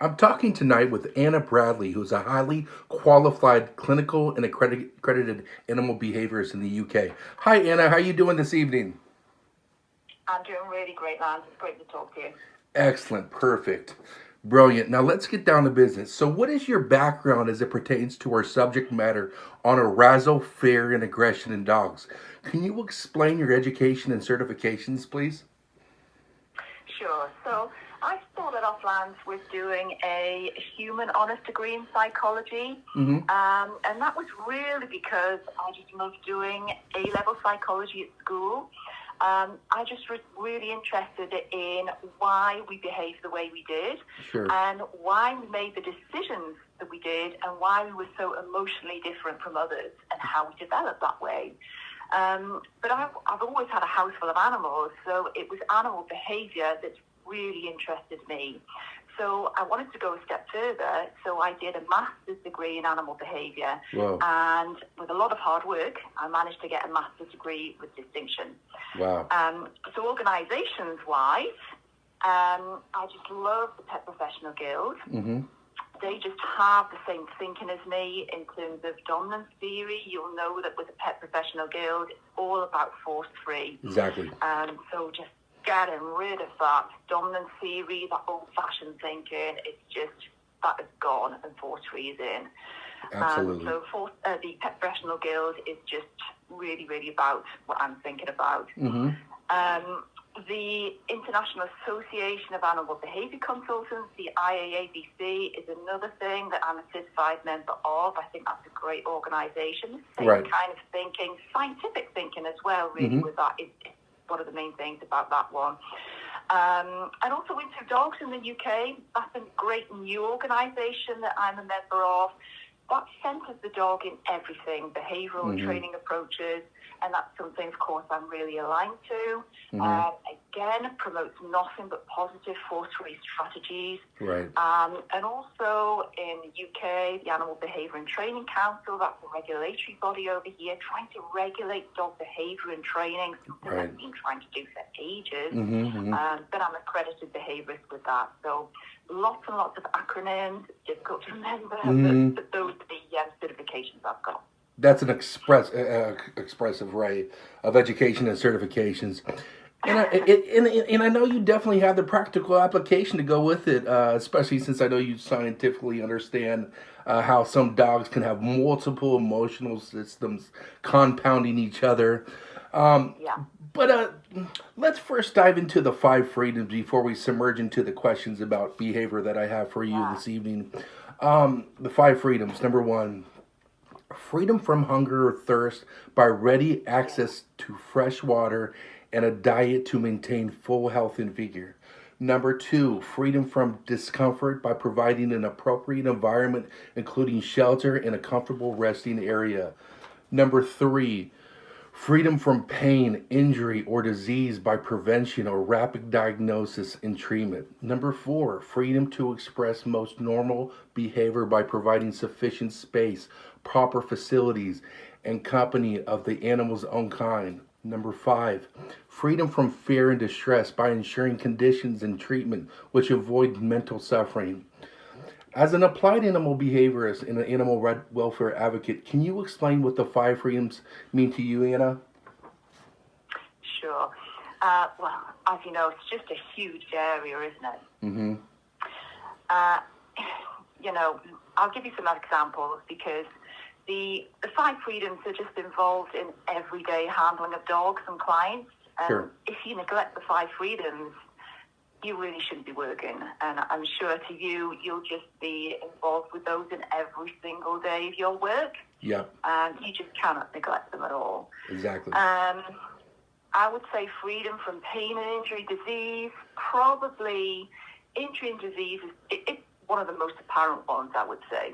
I'm talking tonight with Anna Bradley, who's a highly qualified clinical and accredited animal behaviorist in the UK. Hi, Anna. How are you doing this evening? I'm doing really great, Lance. It's great to talk to you. Excellent. Perfect. Brilliant. Now let's get down to business. So, what is your background as it pertains to our subject matter on arousal, fear, and aggression in dogs? Can you explain your education and certifications, please? Sure. So I started off, Lance, with doing a human honest degree in psychology. And that was really because I just loved doing A-level psychology at school. I just was really interested in why we behaved the way we did, and why we made the decisions that we did, and why we were so emotionally different from others, and how we developed that way. But I've always had a house full of animals, so it was animal behavior that really interested me. So I wanted to go a step further, so I did a master's degree in animal behavior. Wow. And with a lot of hard work, I managed to get a master's degree with distinction. Wow. So organizations-wise, I just love the Pet Professional Guild. They just have the same thinking as me in terms of dominance theory. You'll know that with the Pet Professional Guild, it's all about force-free. Exactly. So just getting rid of that dominance theory, that old-fashioned thinking, it's just, that is gone and force-free is in. Absolutely. So the Pet Professional Guild is just really, really about what I'm thinking about. The International Association of Animal Behavior Consultants, the IAABC, is another thing that I'm a certified member of. I think that's a great organization. Same kind of thinking, scientific thinking as well, really, with that is one of the main things about that one. And also Winter Dogs in the UK, that's a great new organization that I'm a member of. That centers the dog in everything, behavioral and training approaches, and that's something, of course, I'm really aligned to. Again, promotes nothing but positive force-free strategies. And also in the UK, the Animal Behaviour and Training Council, that's a regulatory body over here, trying to regulate dog behaviour and training, something I've been trying to do for ages. But I'm accredited behaviourist with that. So lots and lots of acronyms, difficult to remember, but those are the certifications I've got. That's an expressive array of education and certifications. And I know you definitely have the practical application to go with it, especially since I know you scientifically understand how some dogs can have multiple emotional systems compounding each other. But let's first dive into the 5 freedoms before we submerge into the questions about behavior that I have for you this evening. The 5 freedoms. Number 1, freedom from hunger or thirst by ready access to fresh water and a diet to maintain full health and vigor. Number 2, freedom from discomfort by providing an appropriate environment, including shelter and a comfortable resting area. Number 3, freedom from pain, injury, or disease by prevention or rapid diagnosis and treatment. Number 4, freedom to express most normal behavior by providing sufficient space, proper facilities, and company of the animal's own kind. Number 5, freedom from fear and distress by ensuring conditions and treatment which avoid mental suffering. As an applied animal behaviorist and an animal welfare advocate, can you explain what the 5 freedoms mean to you, Anna? Sure. Well, as you know, it's just a huge area, isn't it? I'll give you some examples because the 5 freedoms are just involved in everyday handling of dogs and clients. If you neglect the 5 freedoms, you really shouldn't be working. And I'm sure to you, you'll just be involved with those in every single day of your work. And you just cannot neglect them at all. Exactly. I would say freedom from pain and injury, disease. Probably injury and disease it's one of the most apparent ones, I would say.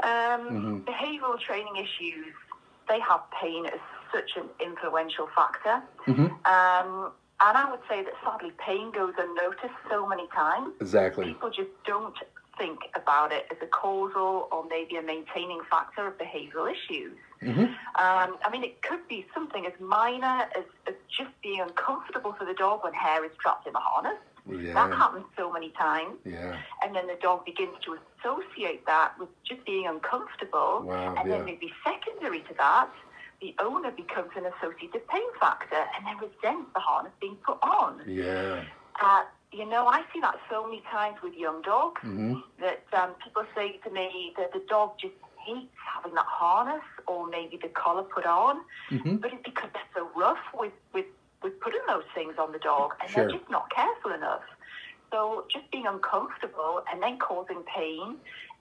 Behavioral training issues, they have pain as such an influential factor. And I would say that sadly pain goes unnoticed so many times. Exactly. People just don't think about it as a causal or maybe a maintaining factor of behavioral issues. I mean, it could be something as minor as just being uncomfortable for the dog when hair is trapped in a harness. Yeah. That happens so many times. Yeah. And then the dog begins to associate that with just being uncomfortable. Wow. And then maybe secondary to that, the owner becomes an associative pain factor and then resents the harness being put on. Yeah. I see that so many times with young dogs that people say to me that the dog just hates having that harness or maybe the collar put on, but it's because they're so rough with putting those things on the dog, and they're just not careful enough. So just being uncomfortable and then causing pain,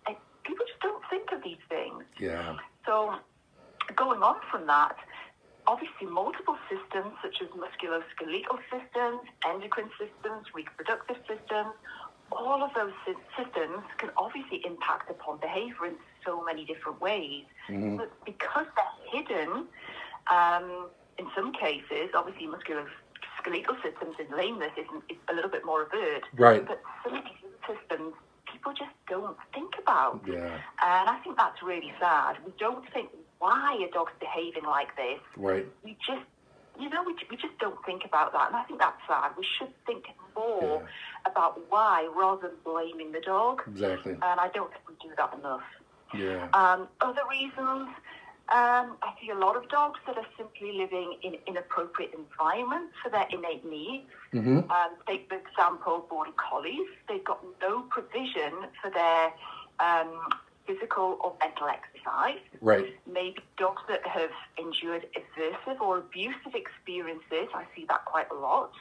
and people just don't think of these things. Yeah. So going on from that, obviously multiple systems such as musculoskeletal systems, endocrine systems, reproductive systems, all of those systems can obviously impact upon behavior in so many different ways. But because they're hidden, in some cases, obviously musculoskeletal systems in lameness is a little bit more overt. Right. But some of these systems people just don't think about. Yeah. And I think that's really sad. We don't think why a dog's behaving like this. Right. We just don't think about that. And I think that's sad. We should think more about why rather than blaming the dog. Exactly. And I don't think we do that enough. Yeah. Other reasons, I see a lot of dogs that are simply living in inappropriate environments for their innate needs. Take, for example, border collies. They've got no provision for their physical or mental exercise. Right. Maybe dogs that have endured aversive or abusive experiences. I see that quite a lot.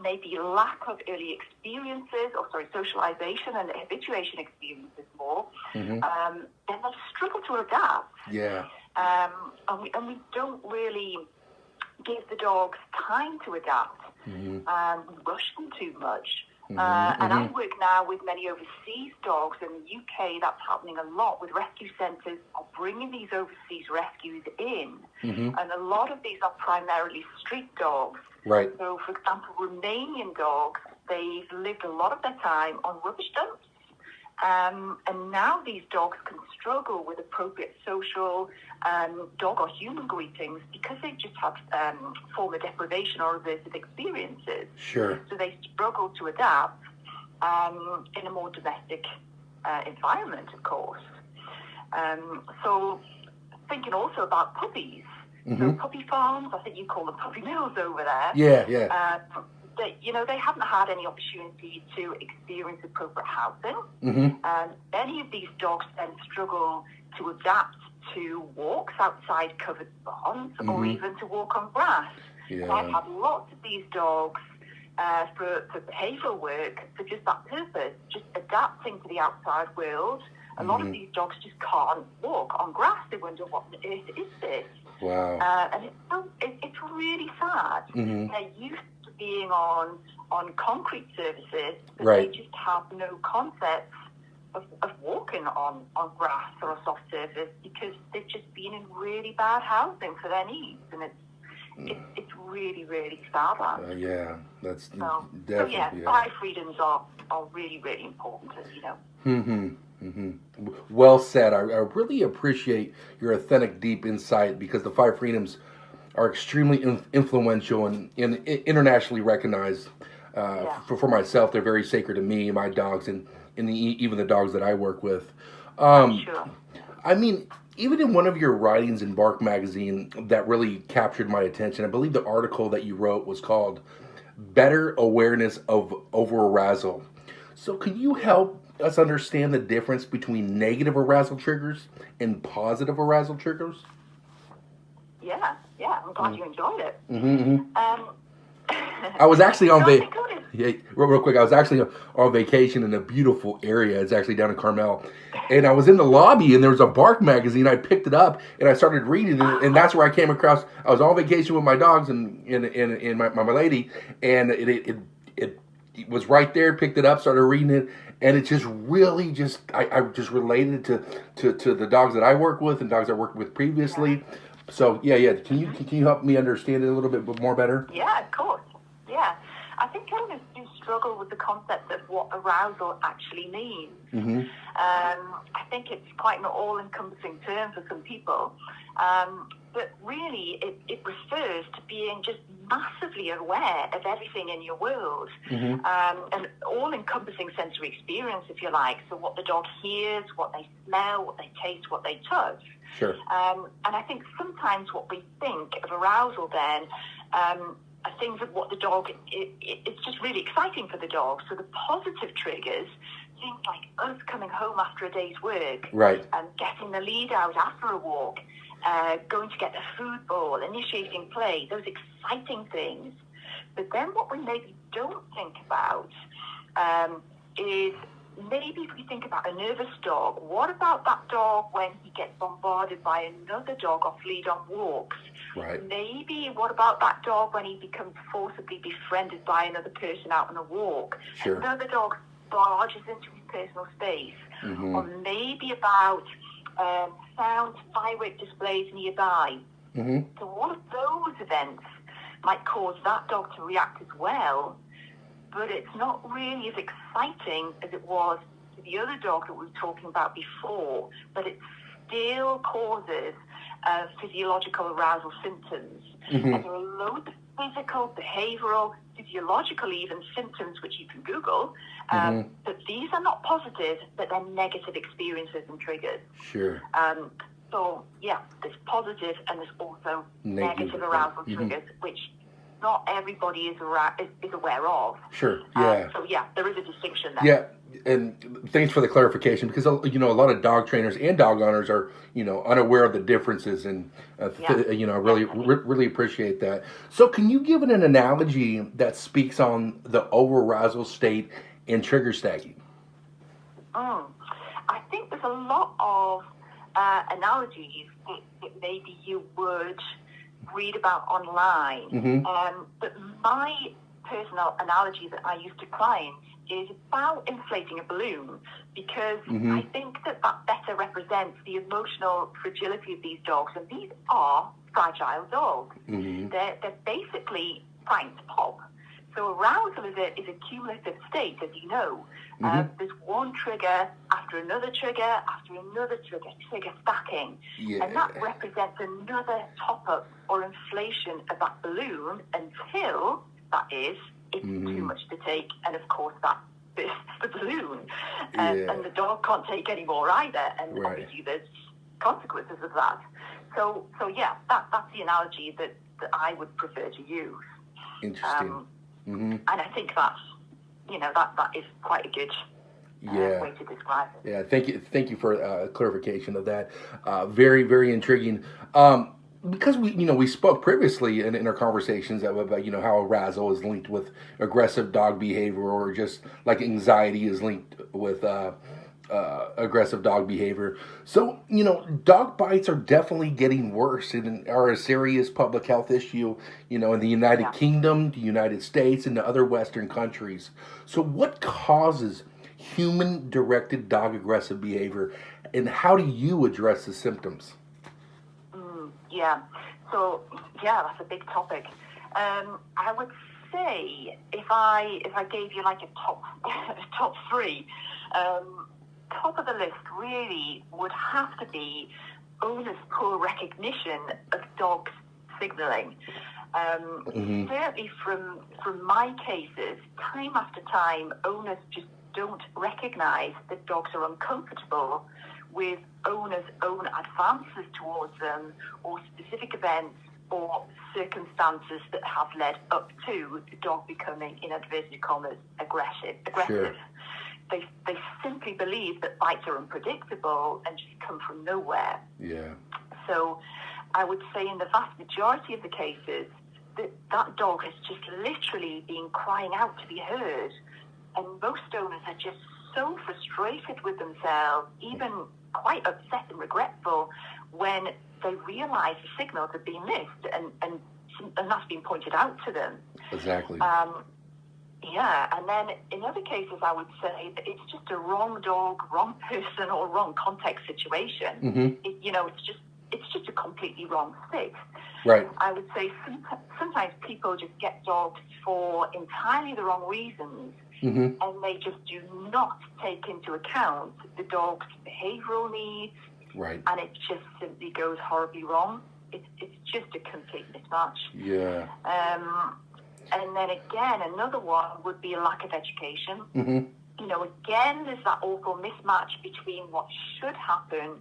Maybe lack of early experiences, socialization and habituation experiences more. Then they'll struggle to adapt. Yeah. And we don't really give the dogs time to adapt. We rush them too much. And I work now with many overseas dogs in the UK. That's happening a lot with rescue centres are bringing these overseas rescues in. And a lot of these are primarily street dogs. Right. So, for example, Romanian dogs, they've lived a lot of their time on rubbish dumps. And now these dogs can struggle with appropriate social dog or human greetings because they just have former deprivation or aversive experiences. Sure. So they struggle to adapt in a more domestic environment, of course. So thinking also about puppies. So puppy farms, I think you call them puppy mills over there. Yeah, yeah. They haven't had any opportunity to experience appropriate housing. Many of these dogs then struggle to adapt to walks outside covered barns or even to walk on grass. Yeah. And I've had lots of these dogs for behavioural work for just that purpose, just adapting to the outside world. A lot of these dogs just can't walk on grass. They wonder, what on earth is this? Wow. And it's really sad. They're used to being on concrete surfaces, but Right. they just have no concept of walking on grass or a soft surface because they've just been in really bad housing for their needs, and it's really, really sad. Yeah, that's So definitely. yeah, eye freedoms are really, really important, as you know. Well said. I really appreciate your authentic, deep insight because the 5 freedoms are extremely influential and internationally recognized. For myself, they're very sacred to me, my dogs, and even the dogs that I work with. Sure. I mean, even in one of your writings in Bark Magazine that really captured my attention, I believe the article that you wrote was called Better Awareness of Over-Arousal. So can you help us understand the difference between negative arousal triggers and positive arousal triggers? Yeah, I'm glad you enjoyed it. I was actually on real quick. I was actually on vacation in a beautiful area. It's actually down in Carmel, and I was in the lobby, and there was a Bark magazine. I picked it up and I started reading it, and that's where I came across. I was on vacation with my dogs and my lady, and it was right there. Picked it up, started reading it, and it just really I just related to the dogs that I work with and dogs I worked with previously. So yeah. Can you help me understand it a little bit more better? Yeah, of course. Yeah, I think owners do struggle with the concept of what arousal actually means. Mm-hmm. I think it's quite an all-encompassing term for some people, but really it refers to being just massively aware of everything in your world, an all-encompassing sensory experience, if you like. So what the dog hears, what they smell, what they taste, what they touch. Sure. And I think sometimes what we think of arousal then are things of what the dog, it's just really exciting for the dog. So the positive triggers, things like us coming home after a day's work, right, and getting the lead out after a walk, going to get the food bowl, initiating play, those exciting things. But then what we maybe don't think about is maybe if we think about a nervous dog, what about that dog when he gets bombarded by another dog off lead on walks? Right. Maybe what about that dog when he becomes forcibly befriended by another person out on a walk? Sure. Another dog barges into his personal space. Or maybe about sound firework displays nearby. So all of those events might cause that dog to react as well, but it's not really as exciting as it was to the other dog that we were talking about before, but it still causes physiological arousal symptoms. And there are loads of physical, behavioral, physiological even symptoms which you can Google, but these are not positive, but they're negative experiences and triggers. Sure. So, yeah, there's positive and there's also negative arousal triggers, which not everybody is aware of. Sure, yeah. So, yeah, there is a distinction there. Yeah, and thanks for the clarification, because, you know, a lot of dog trainers and dog owners are, you know, unaware of the differences, and, you know, really appreciate that. So can you give it an analogy that speaks on the over-arousal state and trigger stacking? I think there's a lot of analogies that maybe you would read about online. But my personal analogy that I use to clients is about inflating a balloon, because I think that better represents the emotional fragility of these dogs, and these are fragile dogs. They're basically primed to pop. So arousal is a cumulative state, as you know. There's one trigger after another trigger after another trigger stacking. And that represents another top-up or inflation of that balloon until, that is, it's too much to take. And, of course, that bursts the balloon. And the dog can't take any more either. And obviously there's consequences of that. So yeah, that's the analogy that I would prefer to use. Interesting. And I think that's, you know, that is quite a good way to describe it. Yeah, thank you for clarification of that. Very, very intriguing. Because we spoke previously in our conversations about, you know, how arousal is linked with aggressive dog behavior, or just like anxiety is linked with aggressive dog behavior. So, you know, dog bites are definitely getting worse and are a serious public health issue, you know, in the United Kingdom, the United States, and the other Western countries. So what causes human-directed dog aggressive behavior, and how do you address the symptoms? So that's a big topic. I would say if I gave you like a top three, top of the list really would have to be owners' poor recognition of dogs signaling. Certainly from my cases, time after time, owners just don't recognize that dogs are uncomfortable with owners' own advances towards them, or specific events or circumstances that have led up to the dog becoming, in inverted commas, aggressive. Sure. They simply believe that bites are unpredictable and just come from nowhere. Yeah. So I would say in the vast majority of the cases, that dog has just literally been crying out to be heard. And most owners are just so frustrated with themselves, even quite upset and regretful, when they realize the signals have been missed and that's been pointed out to them. Exactly. And then in other cases, I would say that it's just a wrong dog, wrong person, or wrong context situation. It's just a completely wrong fit. Right. I would say sometimes people just get dogs for entirely the wrong reasons, Mm-hmm. and they just do not take into account the dog's behavioral needs, Right. and it just simply goes horribly wrong. It's just a complete mismatch. Yeah. And then again, another one would be a lack of education. Mm-hmm. You know, again, there's that awful mismatch between what should happen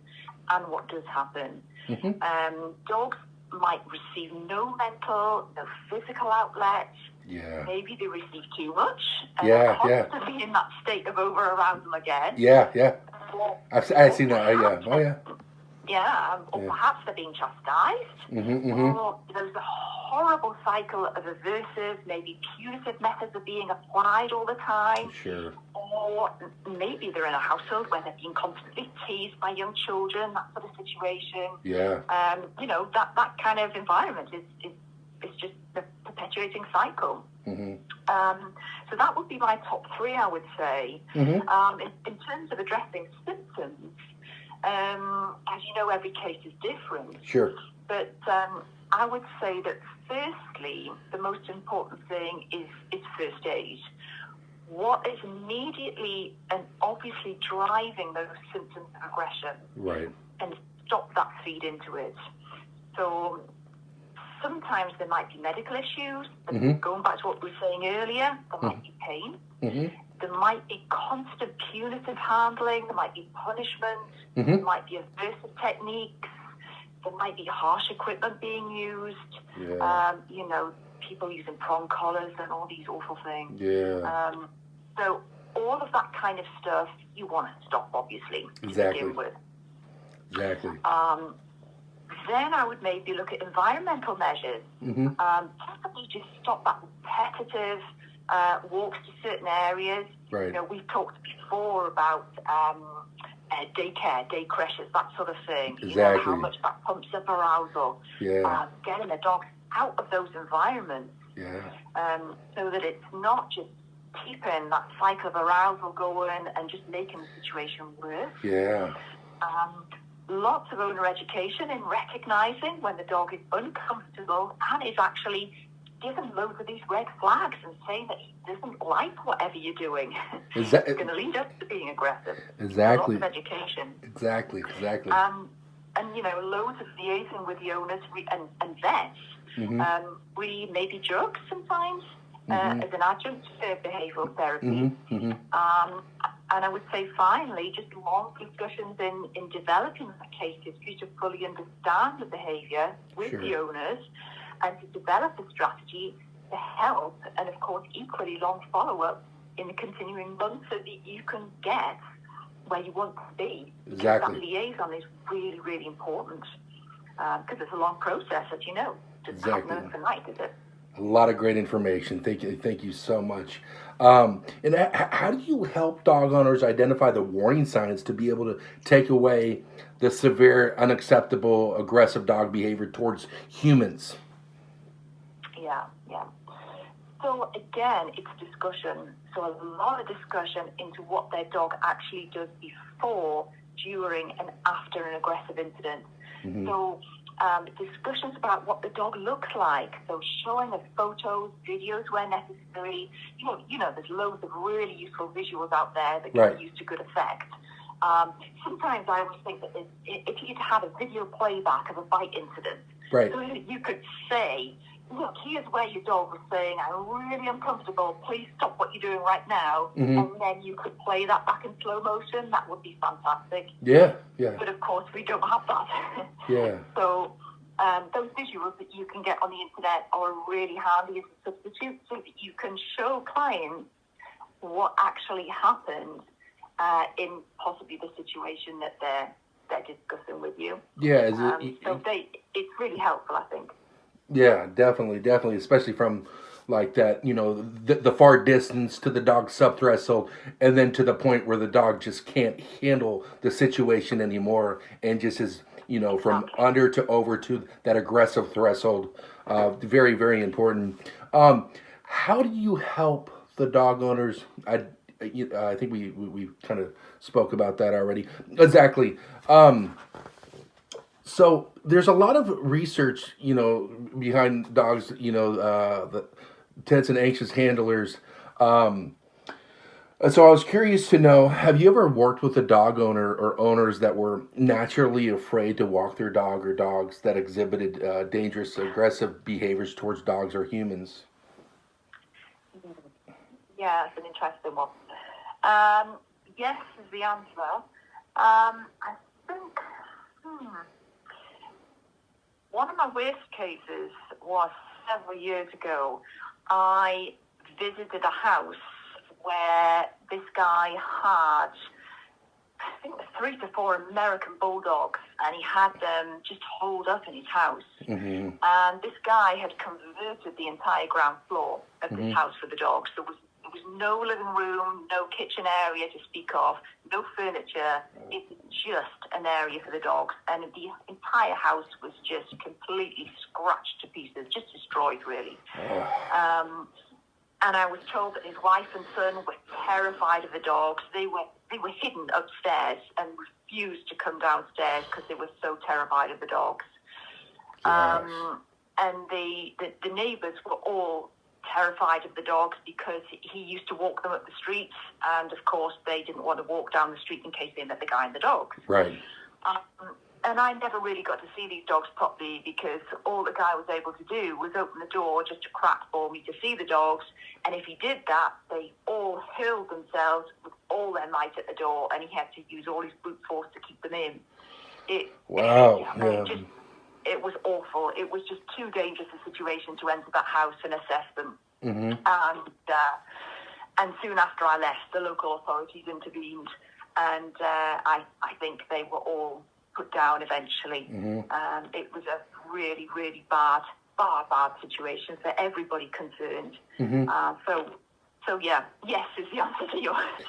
and what does happen. Mm-hmm. Dogs might receive no mental, no physical outlets. Yeah. Maybe they receive too much and Yeah, are constantly in that state of over-arousal again. Yeah, yeah. Or I've seen that. Yeah. Oh, yeah. Yeah, or Yeah. perhaps they're being chastised, Mm-hmm, mm-hmm. or there's a horrible cycle of aversive, maybe punitive methods are being applied all the time. Sure. Or maybe they're in a household where they're being constantly teased by young children, that sort of situation. Yeah. You know, that kind of environment is just a perpetuating cycle. Mm-hmm. So that would be my top three, I would say. Mm-hmm. In terms of addressing symptoms, as you know, every case is different. Sure. But I would say that firstly, the most important thing is first aid. What is immediately and obviously driving those symptoms of aggression? Right. And stop that feed into it. So sometimes there might be medical issues. Mm-hmm. Going back to what we were saying earlier, there might be pain. Mm-hmm. There might be constant punitive handling. There might be punishment. Mm-hmm. There might be aversive techniques. There might be harsh equipment being used. Yeah. You know, people using prong collars and all these awful things. Yeah. So all of that kind of stuff you want to stop, obviously, Exactly. to begin with. Exactly. Then I would maybe look at environmental measures. Mm-hmm. Possibly just stop that repetitive walks to certain areas. Right. You know, we've talked before about daycare, day creches, that sort of thing. Exactly. You know, how much that pumps up arousal. Yeah. Getting the dogs out of those environments. Yeah. So that it's not just keeping that cycle of arousal going and just making the situation worse. Yeah. Lots of owner education in recognizing when the dog is uncomfortable and is actually given loads of these red flags and saying that he doesn't like whatever you're doing. It's going to lead up to being aggressive. Exactly. Lots of education. Exactly. And you know, loads of liaison with the owners and vets. Mm-hmm. We maybe drugs sometimes as an adjunct to behavioural therapy. Mm-hmm. Mm-hmm. And I would say, finally, just long discussions in developing the cases for you to fully understand the behaviour with the owners and to develop a strategy to help, and of course, equally long follow-up in the continuing months so that you can get where you want to be. Exactly. That liaison is really, really important because it's a long process, as you know. It's not overnight, is it? A lot of great information. Thank you so much. And how do you help dog owners identify the warning signs to be able to take away the severe, unacceptable, aggressive dog behavior towards humans? Yeah. So again, it's discussion. So a lot of discussion into what their dog actually does before, during, and after an aggressive incident. Mm-hmm. So discussions about what the dog looks like. So showing us photos, videos where necessary. You know, there's loads of really useful visuals out there that can be used to good effect. Sometimes I always think that if you'd had a video playback of a bite incident, so you could say, look, here's where your dog was saying, I'm really uncomfortable, please stop what you're doing right now. Mm-hmm. And then you could play that back in slow motion. That would be fantastic. Yeah. But of course, we don't have that. Yeah. So those visuals that you can get on the internet are really handy as a substitute so that you can show clients what actually happened in possibly the situation that they're discussing with you. Yeah. It's really helpful, I think. Yeah, definitely, especially from like that, you know, the far distance to the dog's subthreshold, and then to the point where the dog just can't handle the situation anymore, and just is, you know, from under to over to that aggressive threshold. Very, very important. How do you help the dog owners? I think we kind of spoke about that already. Exactly. So there's a lot of research, behind dogs, the tense and anxious handlers. Um, and so I was curious to know, have you ever worked with a dog owner or owners that were naturally afraid to walk their dog or dogs that exhibited dangerous, aggressive behaviors towards dogs or humans? Yeah, it's an interesting one. Yes is the answer. I think one of my worst cases was several years ago. I visited a house where this guy had, I think, 3 to 4 American bulldogs, and he had them just holed up in his house. Mm-hmm. And this guy had converted the entire ground floor of this Mm-hmm. house for the dogs. There was no living room, no kitchen area to speak of, no furniture. It's just an area for the dogs. And the entire house was just completely scratched to pieces, just destroyed, really. And I was told that his wife and son were terrified of the dogs. They were hidden upstairs and refused to come downstairs because they were so terrified of the dogs. And the neighbors were all terrified of the dogs because he used to walk them up the streets, and of course they didn't want to walk down the street in case they met the guy and the dogs. Right. And I never really got to see these dogs properly because all the guy was able to do was open the door just a crack for me to see the dogs. And if he did that, they all hurled themselves with all their might at the door, and he had to use all his brute force to keep them in. Wow. It was awful. It was just too dangerous a situation to enter that house and assess them. Mm-hmm. And soon after I left, the local authorities intervened, and I think they were all put down eventually. Mm-hmm. It was a really, really bad situation for everybody concerned. Mm-hmm. So yeah, yes is the answer to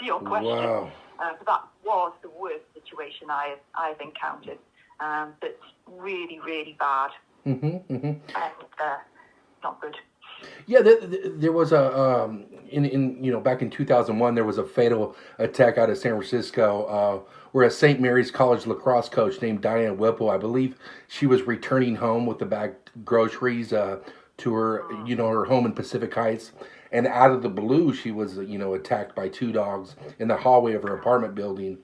your question. Wow. But that was the worst situation I've encountered. That's really, really bad. Mm-hmm. Mm-hmm. And not good. Yeah, there was back in 2001 there was a fatal attack out of San Francisco where a St. Mary's College lacrosse coach named Diane Whipple, I believe she was returning home with the bagged groceries to her her home in Pacific Heights, and out of the blue she was attacked by 2 dogs in the hallway of her apartment building.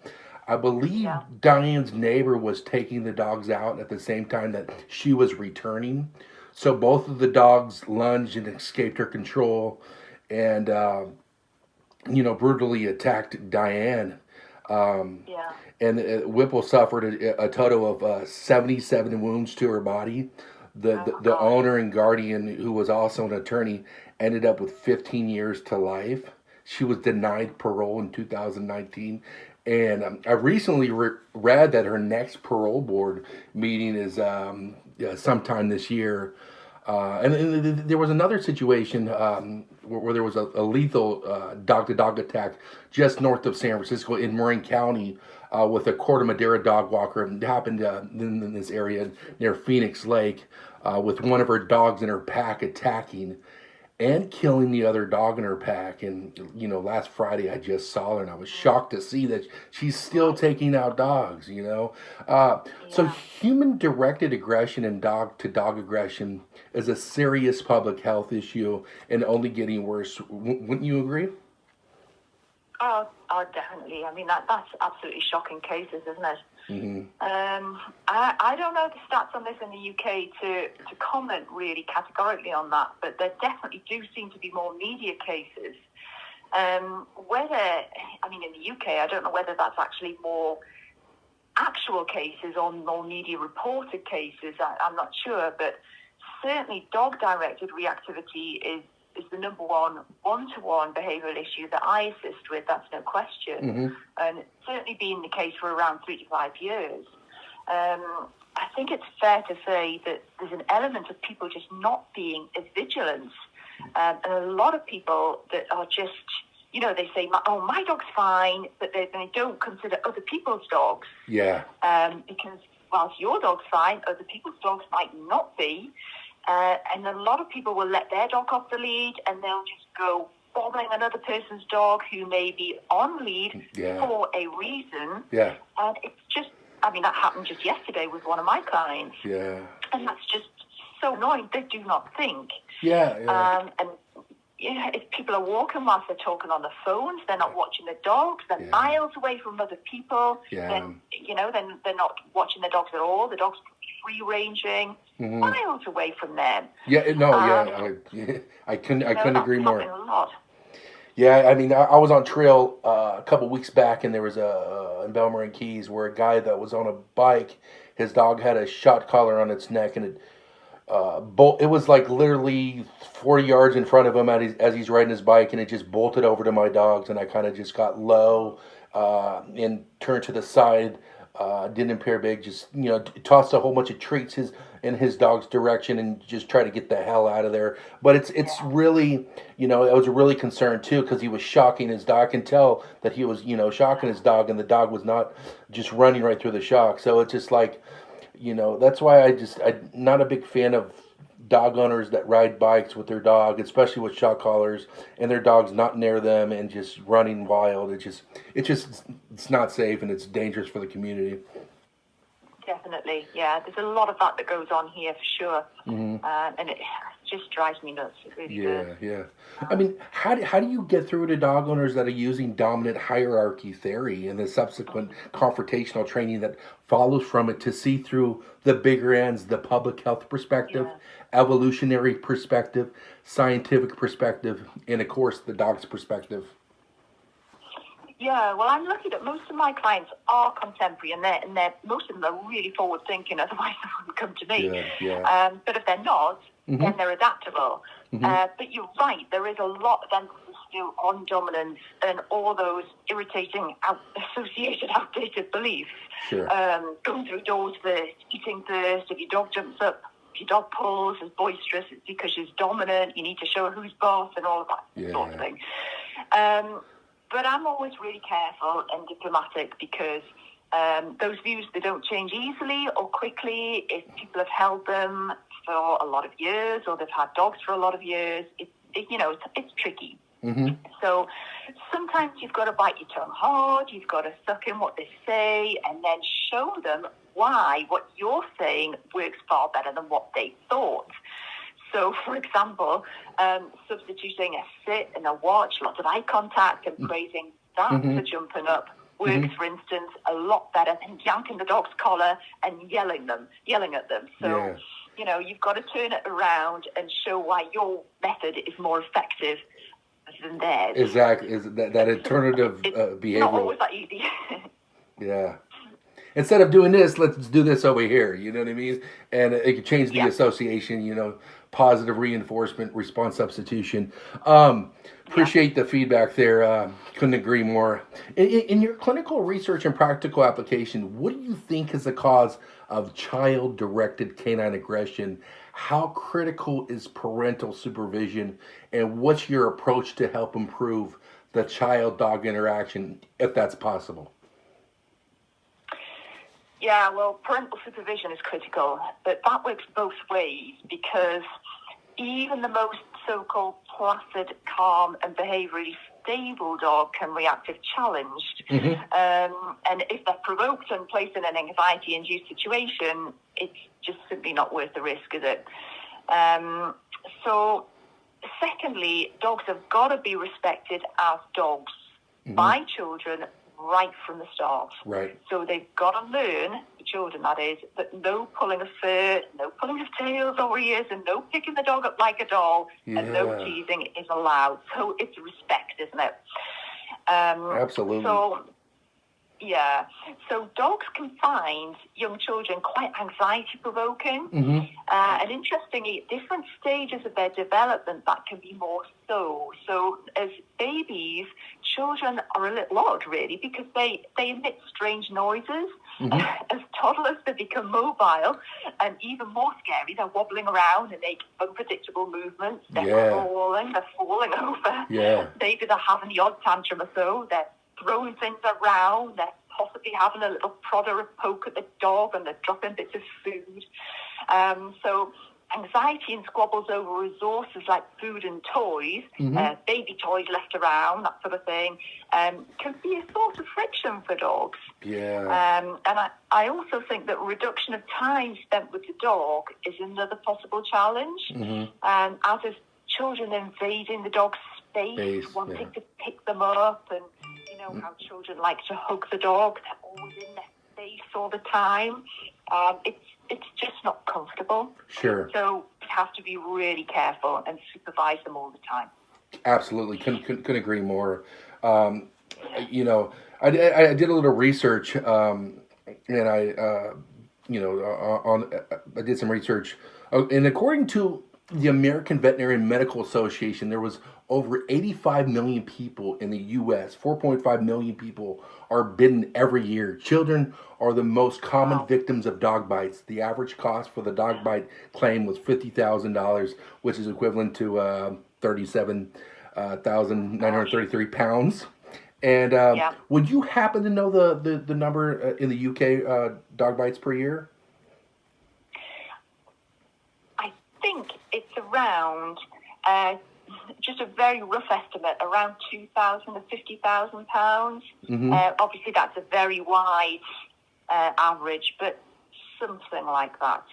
I believe Diane's neighbor was taking the dogs out at the same time that she was returning. So both of the dogs lunged and escaped her control and, brutally attacked Diane. And Whipple suffered a total of 77 wounds to her body. The owner and guardian, who was also an attorney, ended up with 15 years to life. She was denied parole in 2019. And I recently read that her next parole board meeting is sometime this year. And there was another situation where there was a lethal dog-to-dog attack just north of San Francisco in Marin County with a Corte Madera dog walker. It happened in this area near Phoenix Lake with one of her dogs in her pack attacking and killing the other dog in her pack. And, last Friday I just saw her and I was shocked to see that she's still taking out dogs, So human-directed aggression and dog-to-dog aggression is a serious public health issue and only getting worse. Wouldn't you agree? Oh, definitely. I mean, that's absolutely shocking cases, isn't it? Mm-hmm. I don't know the stats on this in the UK to comment really categorically on that, but there definitely do seem to be more media cases. In the UK, I don't know whether that's actually more actual cases or more media reported cases. I'm not sure, but certainly dog-directed reactivity is the number one-to-one behavioural issue that I assist with, that's no question. Mm-hmm. And it's certainly been the case for around 3 to 5 years. I think it's fair to say that there's an element of people just not being as vigilant. And a lot of people that are just, they say, my dog's fine, but they don't consider other people's dogs. Yeah. Because whilst your dog's fine, other people's dogs might not be. And a lot of people will let their dog off the lead and they'll just go bothering another person's dog who may be on lead for a reason. Yeah. And it's just I mean, that happened just yesterday with one of my clients. Yeah. And that's just so annoying. They do not think. Yeah. And if people are walking whilst they're talking on the phones, they're not watching the dogs, they're miles away from other people, then they're not watching the dogs at all. The dogs free ranging, miles away from them. I couldn't agree more. A lot. Yeah, I mean, I was on trail a couple weeks back, and there was in Marin Keys where a guy that was on a bike, his dog had a shot collar on its neck, and it was like literally 40 yards in front of him as he's riding his bike, and it just bolted over to my dogs, and I kind of just got low and turned to the side. Didn't appear big, just tossed a whole bunch of treats in his dog's direction and just try to get the hell out of there. But it's really, I was really concerned too because he was shocking his dog. I can tell that he was shocking his dog, and the dog was not just running right through the shock. So it's just like, that's why I'm not a big fan of dog owners that ride bikes with their dog, especially with shock collars, and their dog's not near them and just running wild. It's not safe, and it's dangerous for the community. Definitely, yeah. There's a lot of that goes on here for sure, and it just drives me nuts. It really does. Yeah. I mean, how do you get through to dog owners that are using dominant hierarchy theory and the subsequent confrontational training that follows from it to see through the bigger ends, the public health perspective, evolutionary perspective, scientific perspective, and of course the dog's perspective? Yeah, well, I'm lucky that most of my clients are contemporary, and they're most of them are really forward thinking. Otherwise, they wouldn't come to me. But if they're not, then they're adaptable. But you're right, there is a lot of emphasis still on dominance and all those irritating, associated, outdated beliefs. Sure. Going through doors first, eating first. If your dog jumps up, if your dog pulls, is boisterous, it's because she's dominant. You need to show her who's boss and all of that sort of thing. But I'm always really careful and diplomatic because those views, they don't change easily or quickly. If people have held them for a lot of years or they've had dogs for a lot of years, it's tricky. So sometimes you've got to bite your tongue hard. You've got to suck in what they say and then show them why what you're saying works far better than what they thought. So, for example, substituting a sit and a watch, lots of eye contact and praising that for jumping up works, for instance, a lot better than yanking the dog's collar and yelling at them. So, you've got to turn it around and show why your method is more effective than theirs. Exactly. Is that alternative behavior? Not always that easy. Yeah. Instead of doing this, let's do this over here. You know what I mean? And it could change the association, positive reinforcement, response substitution. Appreciate the feedback there. Couldn't agree more. In your clinical research and practical application, what do you think is the cause of child-directed canine aggression? How critical is parental supervision? And what's your approach to help improve the child-dog interaction, if that's possible? Yeah, well, parental supervision is critical, but that works both ways because even the most so-called placid, calm, and behaviorally stable dog can react if challenged. And if they're provoked and placed in an anxiety-induced situation, it's just simply not worth the risk, is it? So, secondly, dogs have got to be respected as dogs by children right from the start. Right. So they've got to learn, the children that is, that no pulling of fur, no pulling of tails or ears, and no picking the dog up like a doll, and no teasing is allowed. So it's respect, isn't it? Absolutely. So dogs can find young children quite anxiety-provoking. And interestingly, at different stages of their development, that can be more so. So as babies, children are a little odd, really, because they emit strange noises. As toddlers, they become mobile and even more scary. They're wobbling around and make unpredictable movements. They're crawling, they're falling over. Maybe they're having the odd tantrum or so. They're throwing things around, they're possibly having a little prod or a poke at the dog, and they're dropping bits of food. So anxiety and squabbles over resources like food and toys, baby toys left around, that sort of thing, can be a source of friction for dogs. Yeah. And I also think that reduction of time spent with the dog is another possible challenge. As is children invading the dog's space, wanting to pick them up, and how children like to hug the dog. They're always in their space all the time. It's just not comfortable. Sure. So we have to be really careful and supervise them all the time. Absolutely. Couldn't agree more. I did a little research, and I did some research, and according to the American Veterinary Medical Association, there was over 85 million people in the U.S. 4.5 million people are bitten every year. Children are the most common victims of dog bites. The average cost for the dog bite claim was $50,000, which is equivalent to 37,933 pounds. And would you happen to know the number in the UK dog bites per year? I think it's around, just a very rough estimate, around 2,000 to 50,000 pounds. Obviously, that's a very wide average, but something like that.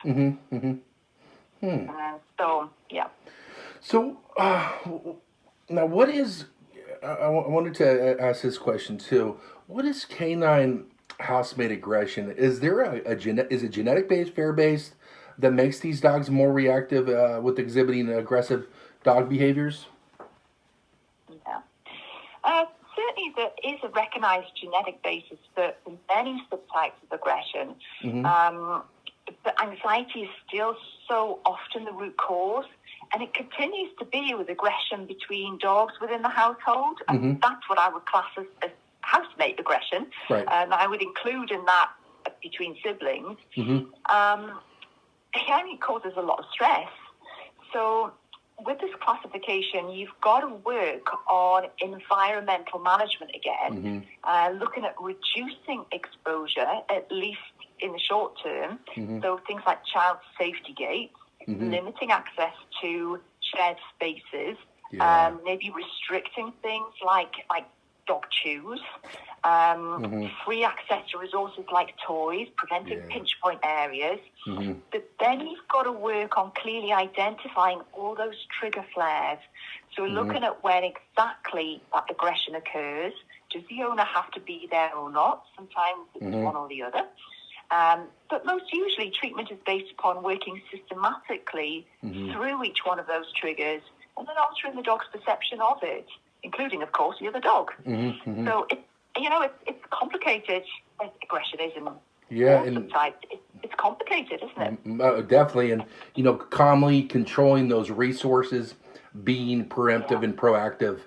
So, yeah. So, now what is... I wanted to ask this question too. What is canine house-made aggression? Is there is it genetic-based, fear-based that makes these dogs more reactive with exhibiting aggressive dog behaviors? Yeah. Certainly there is a recognized genetic basis for many subtypes of aggression. But anxiety is still so often the root cause. And it continues to be with aggression between dogs within the household. And that's what I would class as housemate aggression. Right. I would include in that between siblings. It causes a lot of stress. So with this classification, you've got to work on environmental management again, looking at reducing exposure, at least in the short term. So things like child safety gates, limiting access to shared spaces, maybe restricting things like dog chews, free access to resources like toys, preventing pinch point areas. But then you've got to work on clearly identifying all those trigger flares. So we're looking at when exactly that aggression occurs. Does the owner have to be there or not? Sometimes it's one or the other. But most usually treatment is based upon working systematically through each one of those triggers and then altering the dog's perception of it, including, of course, the other dog. So, it's complicated, as aggression is in all subtypes. It's complicated, isn't it? Definitely. And, calmly controlling those resources, being preemptive and proactive.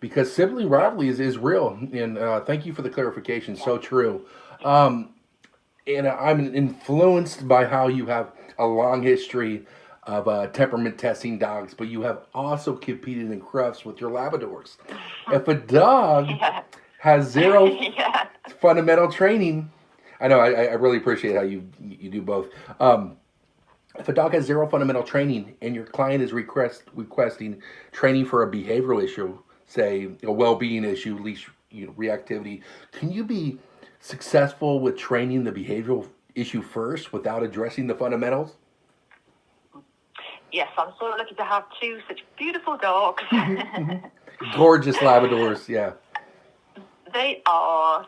Because sibling rivalry is real. And thank you for the clarification. So true. And I'm influenced by how you have a long history of temperament testing dogs, but you have also competed in crufts with your Labradors. If a dog has zero fundamental training, I know I really appreciate how you do both. If a dog has zero fundamental training and your client is requesting training for a behavioral issue, say a well-being issue, leash reactivity, can you be successful with training the behavioral issue first without addressing the fundamentals? Yes, I'm so lucky to have two such beautiful dogs. Gorgeous Labradors, yeah. They are.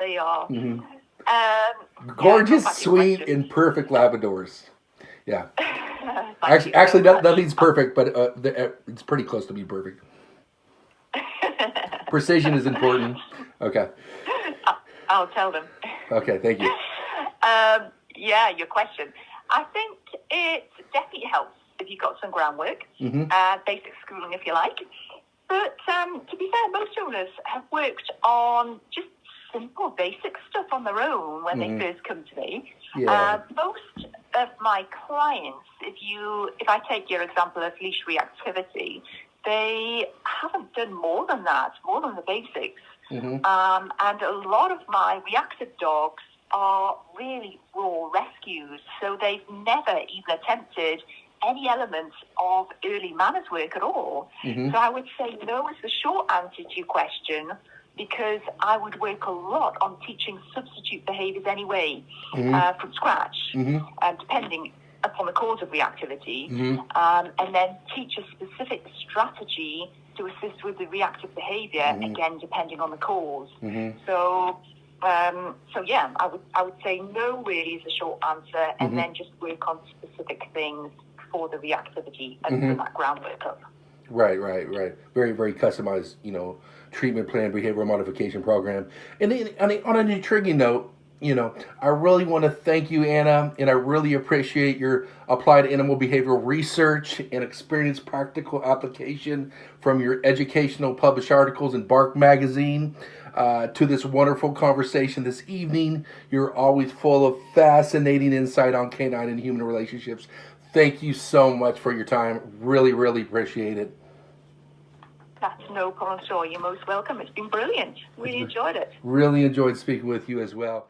Gorgeous, sweet, and perfect Labradors. Yeah. Actually, nothing's perfect, but it's pretty close to being perfect. Precision is important. Okay. I'll tell them. Okay, thank you. Your question. I think it definitely helps if you've got some groundwork, basic schooling if you like. But to be fair, most owners have worked on just simple, basic stuff on their own when they first come to me. Most of my clients, if I take your example of leash reactivity, they haven't done more than that, more than the basics. And a lot of my reactive dogs are really raw rescues, so they've never even attempted any elements of early manners work at all. So I would say no is the short answer to your question, because I would work a lot on teaching substitute behaviors anyway, from scratch, depending upon the cause of reactivity, and then teach a specific strategy to assist with the reactive behavior, again, depending on the cause. So yeah, I would say no really is a short answer, and then just work on specific things for the reactivity and put that groundwork up. Right. Very, very customized, treatment plan, behavioral modification program. And then, on an intriguing note, I really want to thank you, Anna, and I really appreciate your applied animal behavioral research and experience practical application from your educational published articles in Bark Magazine to this wonderful conversation this evening. You're always full of fascinating insight on canine and human relationships. Thank you so much for your time. Really, really appreciate it. That's no problem at all. You're most welcome. It's been brilliant. Really enjoyed it. Really enjoyed speaking with you as well.